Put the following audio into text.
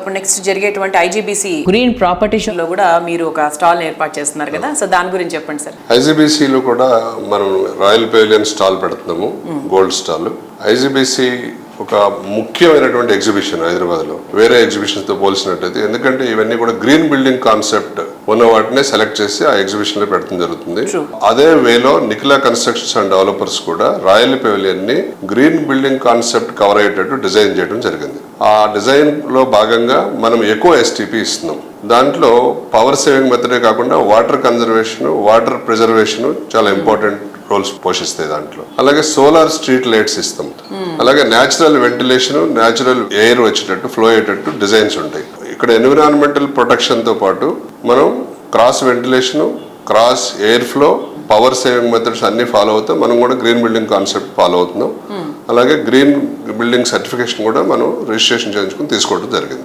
ఇప్పుడు నెక్స్ట్ జరిగేటువంటి IGBC green property show లో కూడా మీరు ఒక స్టాల్ ఏర్పాటు చేస్తున్నారు కదా, సో దాని గురించి చెప్పండి సార్. ఐజీబీసీలో కూడా మనం రాయల్ పెవిలియన్ స్టాల్ పెడుతున్నాము, గోల్డ్ స్టాల్. ఐజీబీసీ ఒక ముఖ్యమైనటువంటి ఎగ్జిబిషన్ హైదరాబాద్ లో, వేరే ఎగ్జిబిషన్స్ తో పోల్చినట్టయితే. ఎందుకంటే ఇవన్నీ కూడా గ్రీన్ బిల్డింగ్ కాన్సెప్ట్ ఉన్న వాటినే సెలెక్ట్ చేసి ఆ ఎగ్జిబిషన్ లో పెట్టడం జరుగుతుంది. అదే వేలో నిఖిలా కన్స్ట్రక్షన్స్ అండ్ డెవలపర్స్ కూడా రాయల్ పెవిలియన్ ని గ్రీన్ బిల్డింగ్ కాన్సెప్ట్ కవర్ అయ్యేటట్టు డిజైన్ చేయడం జరిగింది. ఆ డిజైన్ లో భాగంగా మనం ఎక్కువ ఎస్టీపీ ఇస్తున్నాం. దాంట్లో పవర్ సేవింగ్ మెథడే కాకుండా వాటర్ కన్జర్వేషన్, వాటర్ ప్రిజర్వేషన్ చాలా ఇంపార్టెంట్ రోల్స్ పోషిస్తాయి దాంట్లో. అలాగే సోలార్ స్ట్రీట్ లైట్స్ ఇస్తాం. అలాగే న్యాచురల్ వెంటిలేషన్, న్యాచురల్ ఎయిర్ వచ్చేటట్టు, ఫ్లో అయ్యేటట్టు డిజైన్స్ ఉంటాయి. ఇక్కడ ఎన్విరాన్మెంటల్ ప్రొటెక్షన్ తో పాటు మనం cross ventilation, cross air flow, power saving methods అన్ని ఫాలో అవుతాం. మనం కూడా గ్రీన్ బిల్డింగ్ కాన్సెప్ట్ ఫాలో అవుతున్నాం. అలాగే గ్రీన్ బిల్డింగ్ సర్టిఫికేషన్ కూడా మనం రిజిస్ట్రేషన్ చేయించుకుని తీసుకోవడం జరిగింది.